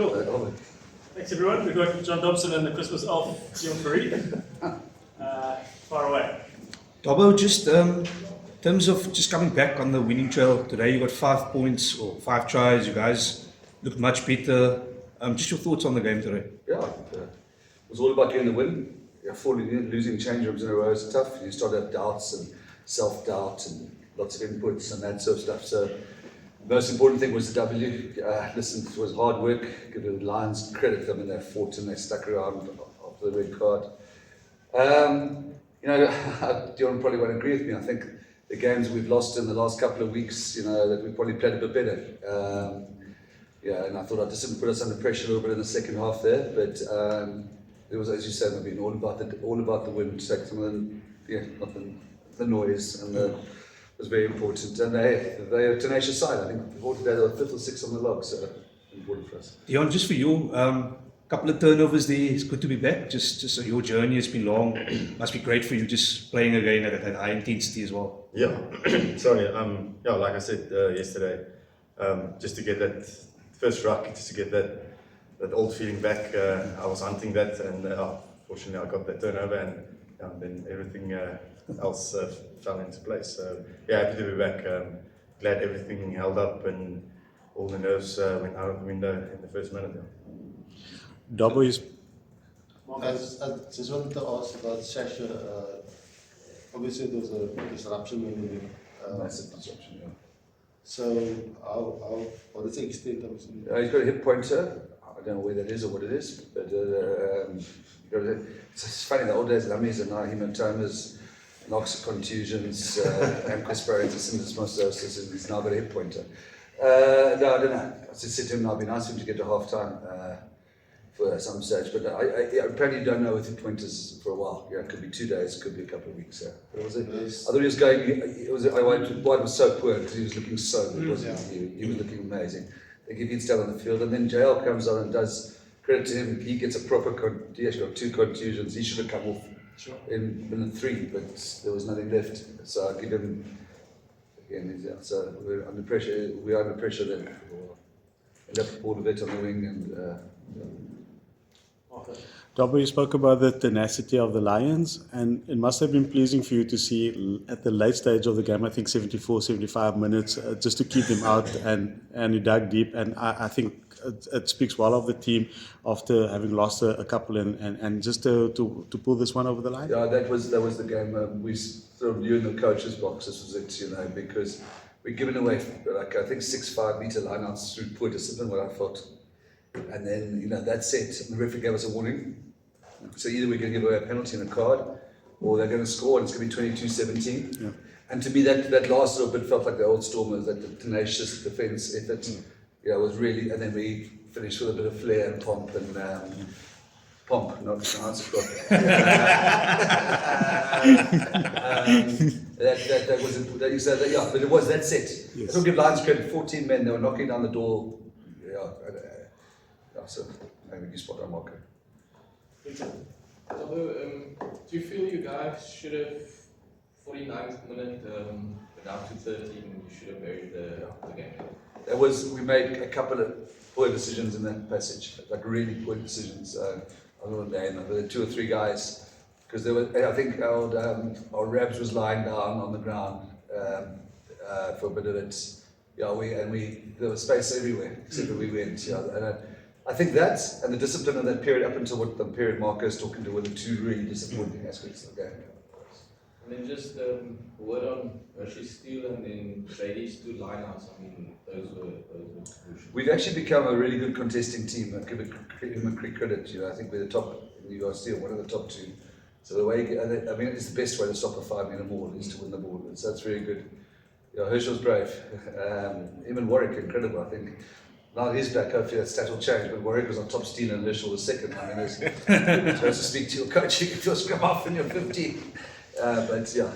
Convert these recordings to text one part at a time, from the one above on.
Cool. Thanks everyone. We've got John Dobson and the Christmas elf, Dion Farid. Far away. Dobbo, just in terms of just coming back on the winning trail today, you got 5 points or 5 tries. You guys looked much better. Just your thoughts on the game today? Yeah, it was all about getting the win. Losing change rooms in a row is tough. You start to have doubts and self-doubt and lots of inputs and that sort of stuff. So the most important thing was the W. Listen, it was hard work. Give the Lions credit. I mean, they fought and they stuck around after the red card. Dion probably won't agree with me. I think the games we've lost in the last couple of weeks, that we probably played a bit better. And I thought our discipline put us under pressure a little bit in the second half there, but it was, as you said, all about the win, take some of the noise, and it was very important. And they're a tenacious side. I think before today they were 5th or 6th on the log, so important for us. Dion, just for you, couple of turnovers there. It's good to be back. Just your journey has been long. It must be great for you just playing again at that high intensity as well. Yeah, sorry. Like I said yesterday, just to get that first ruck, just to get that old feeling back. I was hunting that, and fortunately I got that turnover, and then everything else fell into place. So happy to be back. Glad everything held up and all the nerves went out of the window in the first minute. Dobbo is. I just wanted to ask about Sasha. Obviously, there was a disruption when we. Massive disruption, yeah. So, what is the extent of it? He's got a hip pointer. I don't know where that is or what it is, but it's funny. The old days, lummies and now hematomas, knocks, contusions, ankle sprains, syndesmosis, and he's now got a hip pointer. No, I don't know. I just said to him, it'd be nice for him to get to half time. For some stage, but I apparently don't know with hip pointers for a while. Yeah, it could be 2 days, it could be a couple of weeks. Yeah, but I thought he was going. White was so poor because he was looking so good, wasn't he? He was looking amazing. I think he'd stay on the field, and then JL comes on and does credit to him. He gets a proper. He actually got 2 contusions. He should have come off in minute 3, but there was nothing left. So I give him again. So we're under pressure. We are under pressure then. And left Paul a bit on the wing and. Dobbo, you spoke about the tenacity of the Lions, and it must have been pleasing for you to see at the late stage of the game, I think 74, 75 minutes, just to keep them out, and you dug deep, and I think it speaks well of the team after having lost a couple and just to pull this one over the line. Yeah, that was the game we sort of knew in the coach's box. This was it, because we're giving away I think 6 5-meter lineouts through poor discipline, what I thought. And then, that's it. The referee gave us a warning. So either we're going to give away a penalty and a card, or they're going to score, and it's going to be 22-17. Yeah. And to me, that last little bit felt like the old Stormers, that the tenacious defence effort. Was really. And then we finished with a bit of flair and pomp and pomp, not pronounced properly. That was that you said that, yeah. But it was that's it. Yes. I don't give Lions credit. 14 men. They were knocking down the door. So maybe you spot on Marco. Do you feel you guys should have 49th minute down to 13? You should have buried the game. We made a couple of poor decisions in that passage, like really poor decisions. I don't know the name, but there were 2 or 3 guys, because I think our Rabs was lying down on the ground for a bit of it. Yeah, there was space everywhere except where we went. Yeah, and I think that and the discipline of that period up until what the period Marco is talking to were the 2 really disappointing aspects of the game. And then just word on Hershey Steele and then Brady's 2 lineouts. I mean, those were crucial. We've actually become a really good contesting team. I give him credit. I think we're the top in the US Steel, one of the top 2. So the way it's the best way to stop a 5-meter ball is to win the ball. And so that's very good. Herschel's brave. Him and Warwick, incredible. I think. Now he's back, hopefully that stat will change, but Warwick was on top steal and Herschel was second. I mean, it's supposed to speak to your coach, you can feel scrum off in your 50. But yeah.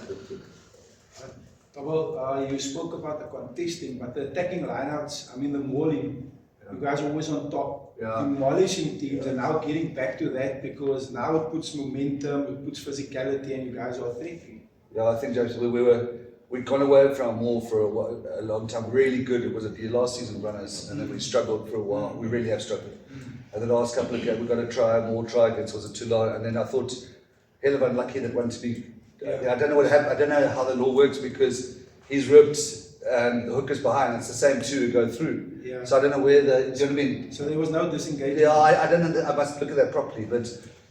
Well, you spoke about the contesting, but the attacking lineouts, the mauling, you guys are always on top, demolishing teams, and now getting back to that because now it puts momentum, it puts physicality, and you guys are threatening. Yeah, I think, James, we were we'd gone away from our mall for a long time, really good. It was the last season runners, and then we struggled for a while. We really have struggled. And the last couple of games, we've got to try more against, was it too low? And then I thought, hell of unlucky that one to be. I don't know what happened. I don't know how the law works because he's ripped and the hooker's behind. It's the same two who go through. Yeah. So I don't know where the. Do you know what I mean? So there was no disengagement. Yeah, I don't know. I must look at that properly. But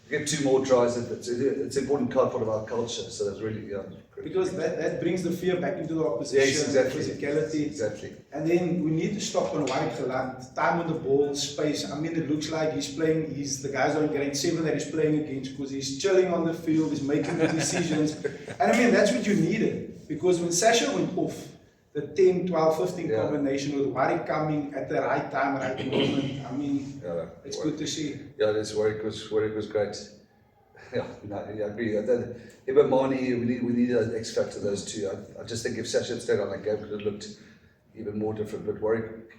you get 2 more tries. It's an important part of our culture. So that's really great. Because that brings the fear back into the opposition, Yes, exactly. physicality. Exactly. And then we need to stop on Warwick Geland. Time on the ball, space. I mean, it looks like he's playing, the guys on grade 7 that he's playing against because he's chilling on the field, he's making the decisions. And I mean, that's what you needed. Because when Sasha went off, the 10, 12, 15 combination with Warwick coming at the right time, right moment, I mean, it's good to see. Yeah, this Warwick was great. Yeah, no, I agree. Ibamani, we need an X factor, those two. I just think if Sasha had stayed on that game, it could have looked even more different. But Warwick,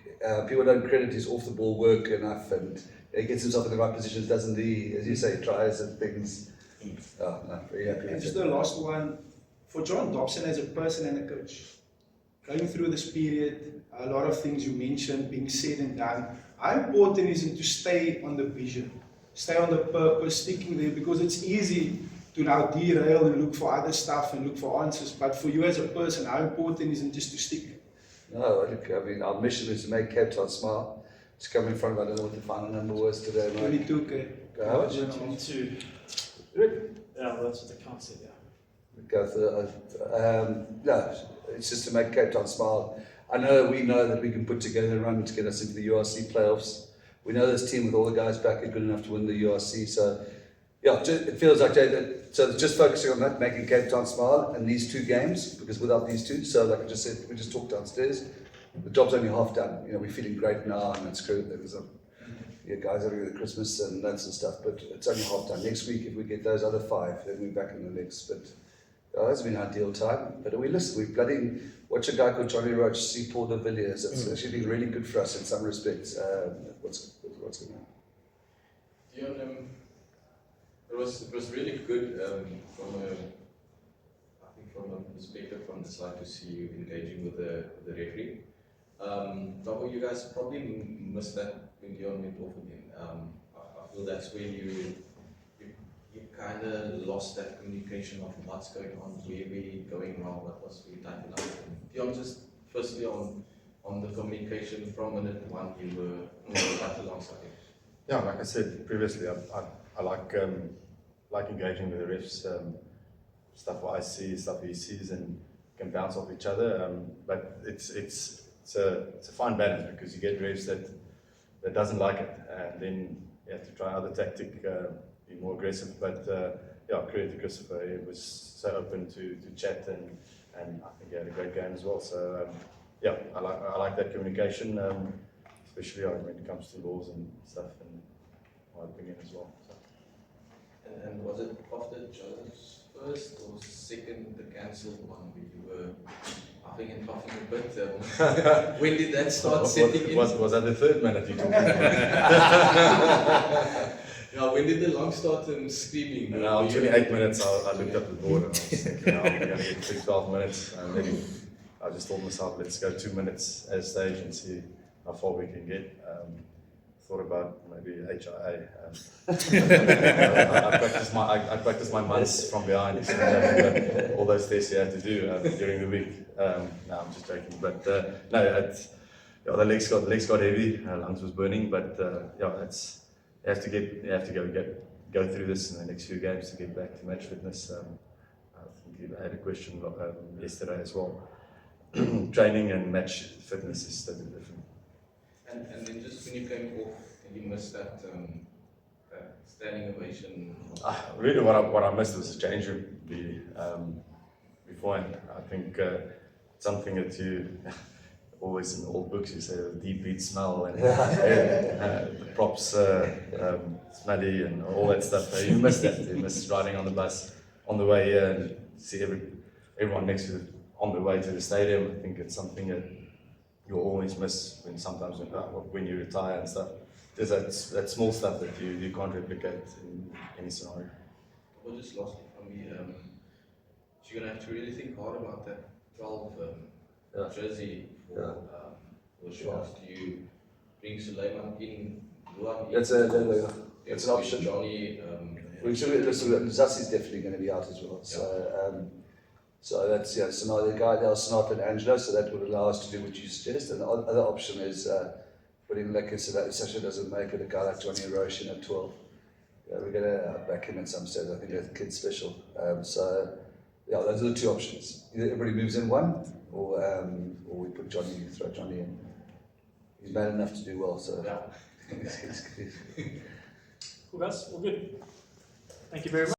people don't credit his off the ball work enough, and he gets himself in the right positions, doesn't he? As you say, tries and things. Oh, no, very happy. And just the last one, for John Dobson as a person and a coach, going through this period, a lot of things you mentioned being said and done. How important is it to stay on the vision? Stay on the purpose, sticking there, because it's easy to now derail and look for other stuff and look for answers. But for you as a person, how important is it just to stick? No, look, I mean, our mission is to make Cape Town smile. Just come in front of, I don't know what the final number was today, mate. 22K. How much? 22. Really? Yeah, that's what the count said, yeah. Go for no, it's just to make Cape Town smile. We know that we can put together a run to get us into the URC playoffs. We know this team with all the guys back are good enough to win the URC. So, yeah, it feels like so just focusing on that, making Cape Town smile and these 2 games, because without these 2, so like I just said, we just talked downstairs. The job's only half done. We're feeling great now, and it's good. There was guys having the Christmas and notes and stuff, but it's only half done. Next week, if we get those other 5, then we're back in the mix. But it's been an ideal time. But we bloody watch a guy called Johnny Roach see Paul de Villiers. It's actually been really good for us in some respects. What's going on? Dion, it was really good from a perspective from the side to see you engaging with the referee. But you guys probably missed that when Dion went off again. I feel that's when you kind of lost that communication of what's going on, where we're going wrong, what was we typing out. Dion, just firstly on the communication from minute 1, you were right alongside him. Yeah, like I said previously, I like engaging with the refs. Stuff what I see, stuff he sees, and can bounce off each other. But it's a fine balance because you get refs that doesn't like it, and then you have to try other tactic, be more aggressive. But credit to Christopher, he was so open to chat, and I think he had a great game as well. So I like that communication, especially when it comes to laws and stuff, and my opinion as well. So. And was it after Joe's first or second, the cancelled one, where you were huffing and puffing a bit? When did that start setting in? Was that the 3rd minute you talking about? Yeah, when did the long start screaming? No, 28 minutes I looked up the board and I was thinking, I'm going to get 12 minutes. And then I just told myself, let's go 2 minutes at a stage and see how far we can get. Thought about maybe HIA. I practiced my months from behind, all those tests you have to do during the week. No, I'm just joking. But the legs got heavy, lungs was burning. But you have to go through this in the next few games to get back to match fitness. I think you had a question yesterday as well. Training and match fitness is totally different. And then just when you came off, you missed that standing ovation. Really, what I missed was the change room beforehand. I think something that you always in old books you say the deep beat smell and the props smelly and all that stuff. You miss that. You miss riding on the bus on the way here and see everyone next to you on the way to the stadium. I think it's something that you'll always miss when you retire and stuff. There's that small stuff that you can't replicate in any scenario. Well, just lastly from me, you're going to have to really think hard about that 12 Yeah. jersey for Yeah. the Sharks. Do you bring Suleiman in, Luan in? It's an option. Johnny, Zassi's definitely going to be out as well. So that's So now the guy they'll Snot and Angelo. So that would allow us to do what you suggest. And the other option is putting Lekker so that Sasha doesn't make it. A guy like Johnny Roche in at 12. Yeah, we're going to back him at some stage. I think that kid's special. Those are the two options. Either everybody moves in one, or we put throw Johnny in. He's man enough to do well. So. Yeah. Cool guys, all good. Thank you very much.